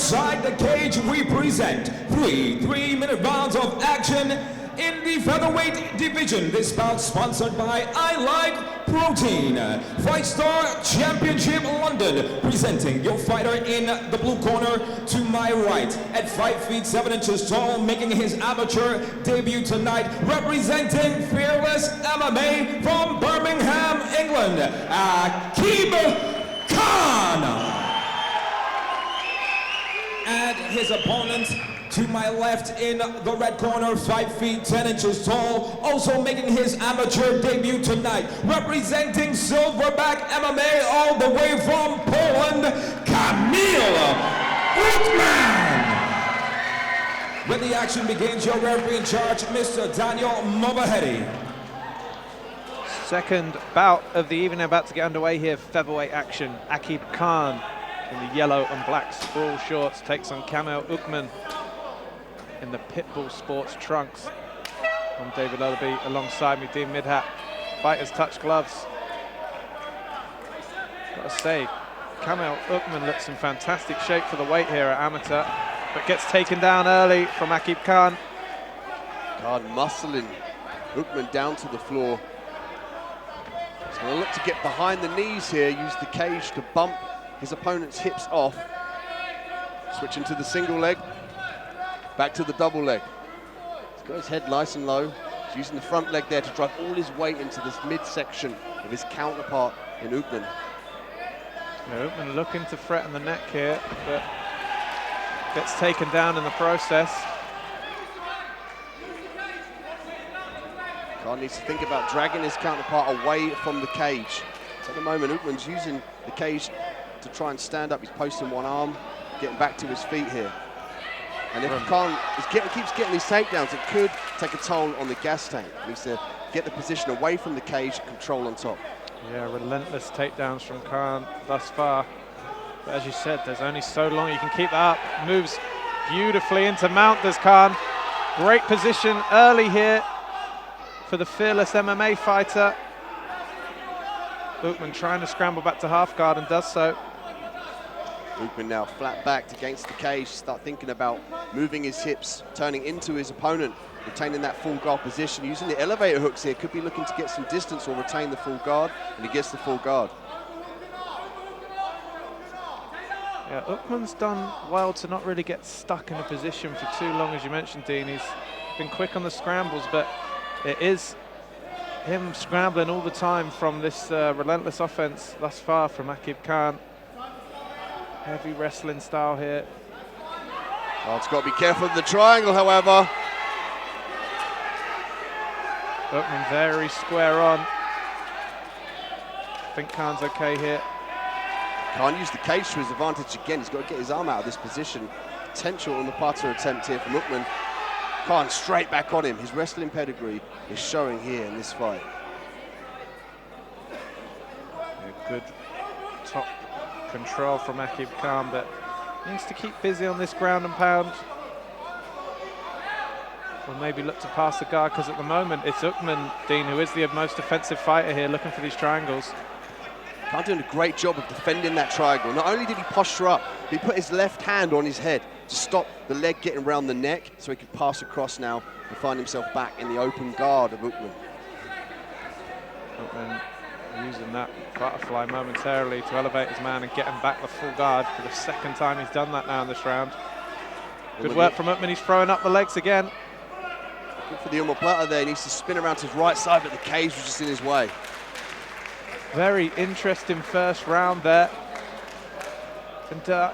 inside the cage, we present three 3-minute rounds of action in the featherweight division. This bout sponsored by I Like Protein. FIGHTSTAR Championship London, presenting your fighter in the blue corner to my right, at 5 feet 7 inches tall, making his amateur debut tonight, representing Fearless MMA from Birmingham, England, Aqib. And his opponent to my left in the red corner, 5 feet 10 inches tall, also making his amateur debut tonight, representing Silverback MMA all the way from Poland, Kamil Uchman. When the action begins, your referee in charge, Mr. Daniel Movahedi. Second bout of the evening about to get underway here. Featherweight action. Aqib Khan in the yellow and black sprawl shorts takes on Kamil Uchman in the Pitbull Sports trunks. I'm David Lullaby, alongside me, Dean Midhat. Fighters touch gloves. Gotta say, Kamil Uchman looks in fantastic shape for the weight here at amateur, but gets taken down early from Aqib Khan. Khan muscling Uchman down to the floor. He's going to look to get behind the knees here, use the cage to bump his opponent's hips off. Switching to the single leg, back to the double leg. He's got his head nice and low. He's using the front leg there to drive all his weight into this midsection of his counterpart in Uchman. Yeah, Uchman looking to threaten the neck here, but gets taken down in the process. Khan needs to think about dragging his counterpart away from the cage. So at the moment, Uchman's using the cage to try and stand up. He's posting one arm, getting back to his feet here. And if Khan keeps getting these takedowns, it could take a toll on the gas tank. He needs to get the position away from the cage, control on top. Yeah, relentless takedowns from Khan thus far. But as you said, there's only so long you can keep that up. Moves beautifully into mount, does Khan. Great position early here for the fearless MMA fighter. Uchman trying to scramble back to half guard and does so. Uchman now flat backed against the cage, start thinking about moving his hips, turning into his opponent, retaining that full guard position, using the elevator hooks here, could be looking to get some distance or retain the full guard, and he gets the full guard. Yeah, Uchman's done well to not really get stuck in a position for too long, as you mentioned, Dean. He's been quick on the scrambles, but it is him scrambling all the time from this relentless offense thus far from Aqib Khan. Heavy wrestling style here. Khan's got to be careful of the triangle, however. Uchman very square on. I think Khan's okay here. Khan used the cage to his advantage again. He's got to get his arm out of this position. Potential on the parter attempt here from Uchman. Khan straight back on him. His wrestling pedigree is showing here in this fight. Yeah, good top control from Aqib Khan, but needs to keep busy on this ground and pound. Or maybe look to pass the guard, because at the moment it's Uchman, Dean, who is the most offensive fighter here, looking for these triangles. Khan doing a great job of defending that triangle. Not only did he posture up, he put his left hand on his head to stop the leg getting around the neck, so he could pass across now and find himself back in the open guard of Uchman. Uchman using that butterfly momentarily to elevate his man and get him back the full guard for the second time he's done that now in this round. Good work from Uchman. He's throwing up the legs again. Good for the omoplata there. He needs to spin around to his right side, but the cage was just in his way. Very interesting first round there. And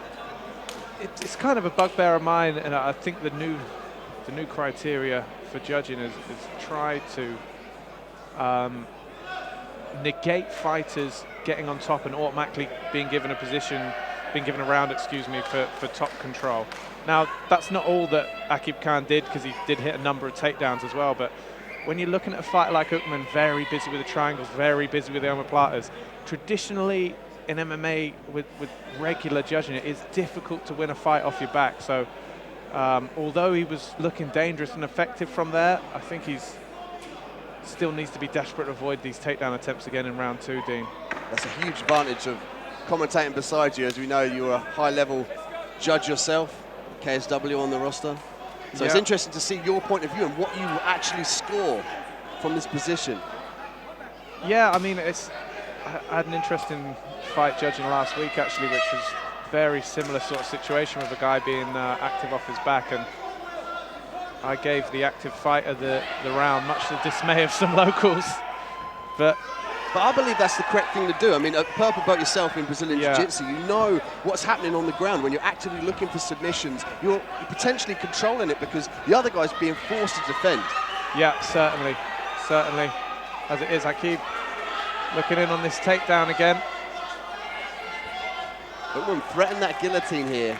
it's kind of a bugbear of mine, and I think the new criteria for judging is try to negate fighters getting on top and automatically being given a round, excuse me, for top control. Now, that's not all that Aqib Khan did, because he did hit a number of takedowns as well, but when you're looking at a fighter like Uchman, very busy with the triangles, very busy with the omoplatas, traditionally in MMA with regular judging, it is difficult to win a fight off your back. So although he was looking dangerous and effective from there, I think he's still needs to be desperate to avoid these takedown attempts again in round two, Dean. That's a huge advantage of commentating beside you. As we know, you're a high-level judge yourself, KSW on the roster. So it's interesting to see your point of view and what you actually score from this position. Yeah, I mean, I had an interesting fight judging last week, actually, which was very similar sort of situation with a guy being active off his back, and I gave the active fighter the round, much to the dismay of some locals. But I believe that's the correct thing to do. I mean, a purple belt yourself in Brazilian Jiu-Jitsu, you know what's happening on the ground. When you're actively looking for submissions, you're potentially controlling it because the other guy's being forced to defend. Yeah, certainly. As it is, Aqib looking in on this takedown again. Uchman threatened that guillotine here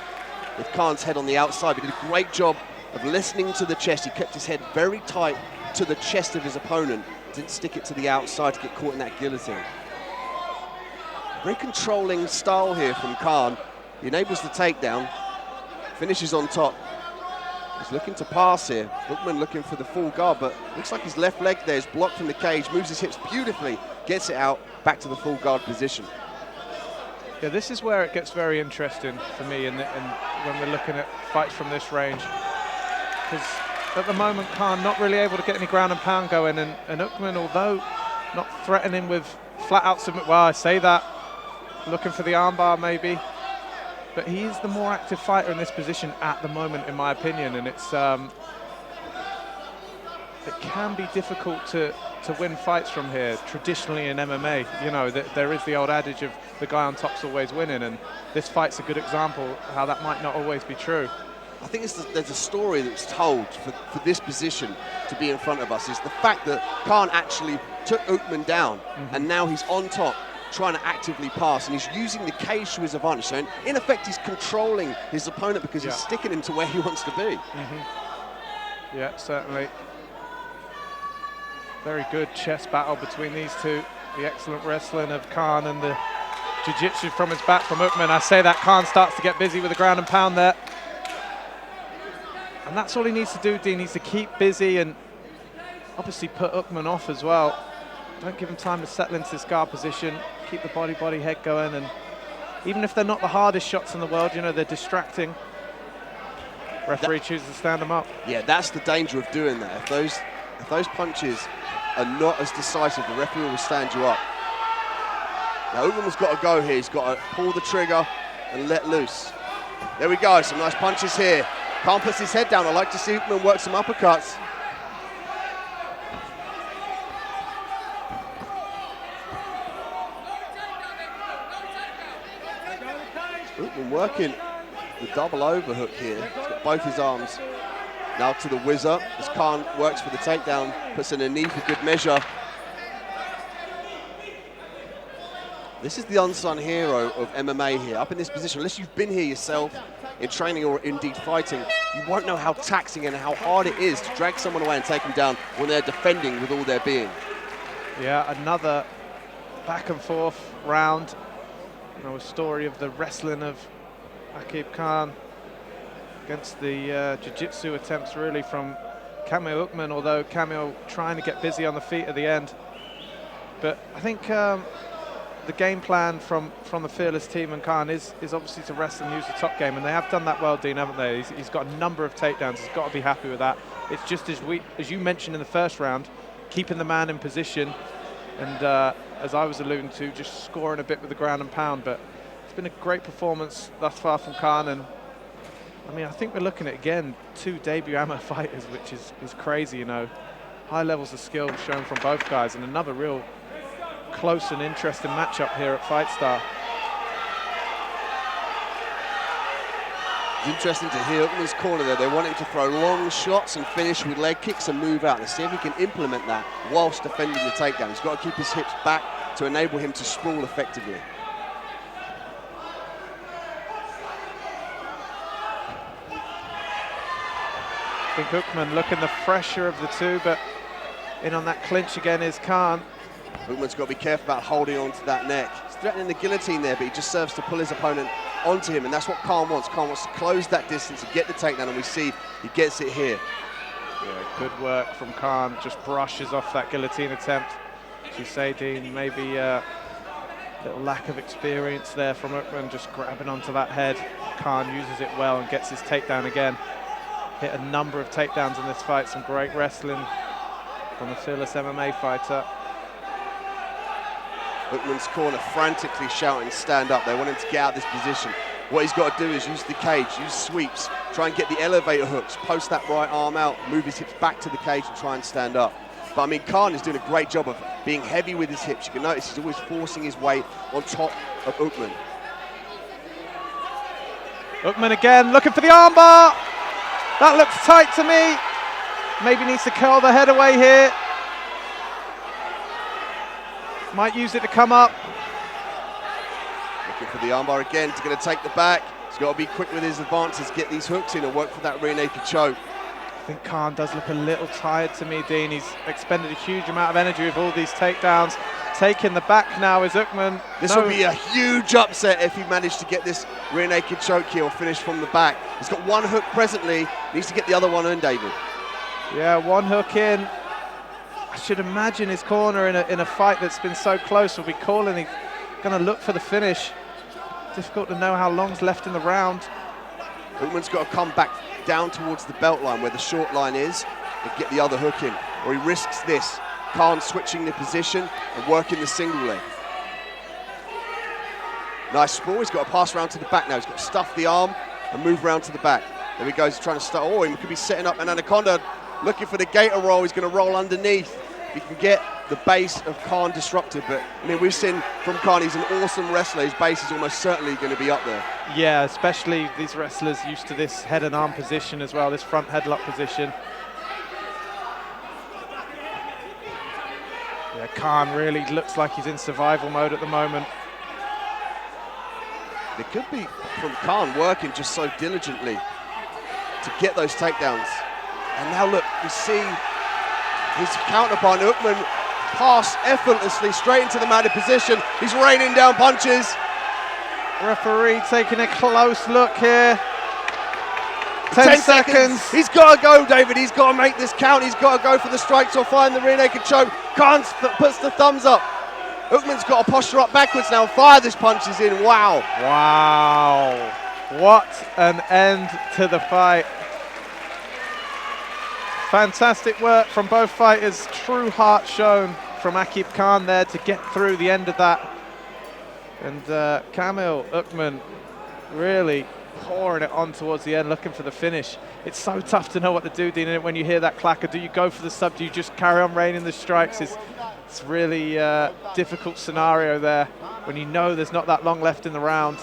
with Khan's head on the outside. He did a great job of listening to the chest. He kept his head very tight to the chest of his opponent. Didn't stick it to the outside to get caught in that guillotine. Very controlling style here from Khan. He enables the takedown, finishes on top. He's looking to pass here. Uchman looking for the full guard, but looks like his left leg there is blocked from the cage, moves his hips beautifully, gets it out, back to the full guard position. Yeah, this is where it gets very interesting for me and when we're looking at fights from this range. Because at the moment, Khan not really able to get any ground and pound going, and Uchman, although not threatening with flat out submit, well, I say that, looking for the armbar maybe, but he is the more active fighter in this position at the moment, in my opinion, and it's it can be difficult to win fights from here. Traditionally in MMA, you know, there is the old adage of the guy on top's always winning, and this fight's a good example how that might not always be true. I think there's a story that's told for this position to be in front of us, is the fact that Khan actually took Uchman down, and now he's on top trying to actively pass, and he's using the cage to his advantage. So in effect, he's controlling his opponent because he's sticking him to where he wants to be. Yeah, certainly. Very good chess battle between these two. The excellent wrestling of Khan and the jiu-jitsu from his back from Uchman. I say that Khan starts to get busy with the ground and pound there. And that's all he needs to do, Dean. He needs to keep busy and obviously put Uchman off as well. Don't give him time to settle into this guard position. Keep the body head going. And even if they're not the hardest shots in the world, you know, they're distracting. Referee chooses to stand them up. Yeah, that's the danger of doing that. If those punches are not as decisive, the referee will stand you up. Now Uchman's got to go here. He's got to pull the trigger and let loose. There we go, some nice punches here. Khan puts his head down. I like to see Uchman work some uppercuts. Uchman working the double overhook here. He's got both his arms now to the whizzer as Khan works for the takedown, puts in a knee for good measure. This is the unsung hero of MMA here, up in this position. Unless you've been here yourself in training or indeed fighting, you won't know how taxing and how hard it is to drag someone away and take them down when they're defending with all their being. Yeah, another back and forth round. You know, a story of the wrestling of Aqib Khan against the jiu-jitsu attempts really from Kamil Uchman, although Kamil trying to get busy on the feet at the end. But I think the game plan from the Fearless team and Khan is obviously to wrestle and use the top game, and they have done that well, Dean, haven't they? He's got a number of takedowns. He's got to be happy with that. It's just as you mentioned in the first round, keeping the man in position, and as I was alluding to, just scoring a bit with the ground and pound. But it's been a great performance thus far from Khan, and I mean, I think we're looking at, again, 2 debut AMA fighters, which is crazy, you know. High levels of skill shown from both guys, and another real close and interesting matchup here at FIGHTSTAR. It's interesting to hear Uchman's corner there. They want him to throw long shots and finish with leg kicks and move out. Let's see if he can implement that whilst defending the takedown. He's got to keep his hips back to enable him to sprawl effectively. I think Uchman looking the fresher of the two, but in on that clinch again is Khan. Uchman's got to be careful about holding on to that neck. He's threatening the guillotine there, but he just serves to pull his opponent onto him, and that's what Khan wants. Khan wants to close that distance and get the takedown, and we see he gets it here. Yeah, good work from Khan, just brushes off that guillotine attempt. As you say, Dean, maybe Little lack of experience there from Uchman, just grabbing onto that head. Khan uses it well and gets his takedown again. Hit a number of takedowns in this fight, some great wrestling from the fearless MMA fighter. Uchman's corner frantically shouting, stand up. They want him to get out of this position. What he's got to do is use the cage, use sweeps, try and get the elevator hooks, post that right arm out, move his hips back to the cage and try and stand up. But I mean, Khan is doing a great job of being heavy with his hips. You can notice he's always forcing his weight on top of Uchman. Uchman again, looking for the armbar. That looks tight to me. Maybe needs to curl the head away here. Might use it to come up. Looking for the armbar again. He's going to take the back. He's got to be quick with his advances, get these hooks in and work for that rear naked choke. I think Khan does look a little tired to me, Dean. He's expended a huge amount of energy with all these takedowns. Taking the back now is Uchman. This will be a huge upset if he managed to get this rear naked choke here or finish from the back. He's got one hook presently. Needs to get the other one in, David. Yeah, one hook in. I should imagine his corner in a fight that's been so close will be calling. He's going to look for the finish. Difficult to know how long's left in the round. Uchman's got to come back down towards the belt line where the short line is and get the other hook in, or he risks this. Khan switching the position and working the single leg. Nice sprawl. He's got to pass around to the back now. He's got to stuff the arm and move around to the back. There he goes, trying to start. Oh, he could be setting up an anaconda, looking for the gator roll. He's going to roll underneath. If he can get the base of Khan disrupted, but I mean, we've seen from Khan, he's an awesome wrestler. His base is almost certainly going to be up there. Yeah, especially these wrestlers used to this head and arm position as well, this front headlock position. Yeah, Khan really looks like he's in survival mode at the moment. It could be from Khan working just so diligently to get those takedowns. And now look, we see his counterpart, Uchman, pass effortlessly straight into the mounted position. He's raining down punches. Referee taking a close look here. 10 seconds. He's got to go, David. He's got to make this count. He's got to go for the strikes or find the rear naked choke. Khan puts the thumbs up. Uchman's got to posture up backwards now and fire this punches in. Wow. Wow. What an end to the fight. Fantastic work from both fighters. True heart shown from Aqib Khan there to get through the end of that. And Kamil Uchman really pouring it on towards the end, looking for the finish. It's so tough to know what to do, Dean, when you hear that clacker. Do you go for the sub? Do you just carry on raining the strikes? It's really difficult scenario there when you know there's not that long left in the round.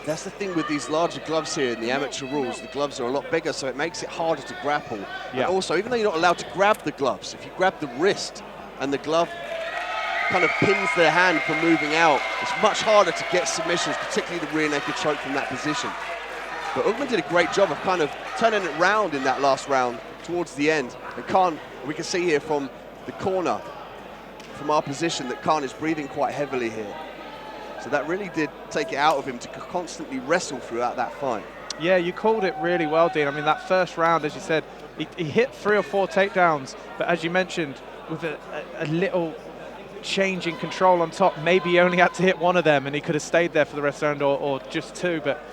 That's the thing with these larger gloves here in the amateur rules. The gloves are a lot bigger, so it makes it harder to grapple. Yeah. And also, even though you're not allowed to grab the gloves, if you grab the wrist and the glove kind of pins their hand from moving out, it's much harder to get submissions, particularly the rear naked choke from that position. But Uchman did a great job of kind of turning it round in that last round towards the end. And Khan, we can see here from the corner, from our position, that Khan is breathing quite heavily here. So that really did take it out of him to constantly wrestle throughout that fight. Yeah, you called it really well, Dean. I mean, that first round, as you said, he hit 3 or 4 takedowns, but as you mentioned, with a little change in control on top, maybe he only had to hit 1 of them and he could have stayed there for the rest of the round, or just 2. But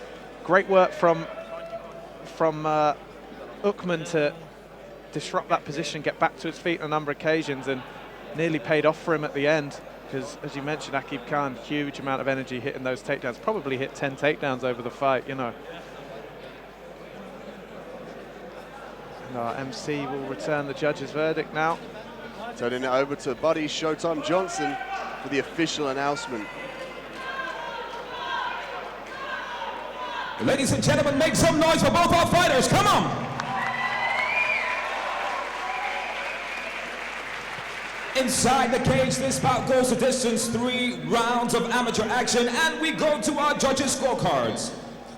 great work from Uchman to disrupt that position, get back to his feet on a number of occasions, and nearly paid off for him at the end. Because, as you mentioned, Aqib Khan, huge amount of energy hitting those takedowns. Probably hit 10 takedowns over the fight, you know. And our MC will return the judge's verdict now. Turning it over to Buddy Showtime Johnson for the official announcement. Ladies and gentlemen, make some noise for both our fighters. Come on. Inside the cage, this bout goes the distance, 3 rounds of amateur action, and we go to our judges' scorecards.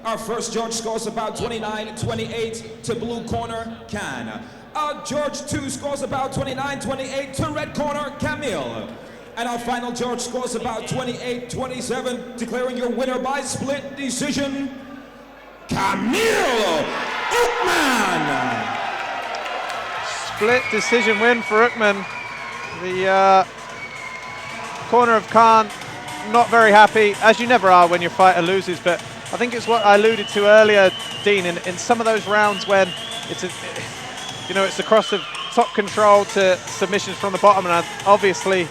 Our first judge scores about 29-28 to blue corner, Khan. Our judge 2 scores about 29-28 to red corner, Kamil. And our final judge scores about 28-27, declaring your winner by split decision, Kamil Uchman. Split decision win for Uchman. The corner of Khan not very happy, as you never are when your fighter loses, but I think it's what I alluded to earlier, Dean, in some of those rounds when it's it's across the top control to submissions from the bottom, and obviously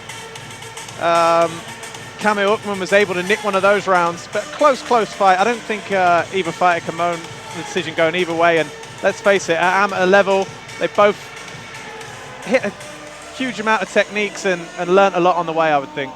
Kamil Uchman was able to nick one of those rounds, but close fight. I don't think either fighter can moan the decision going either way, and let's face it, at amateur level, they both hit a huge amount of techniques and learnt a lot on the way, I would think.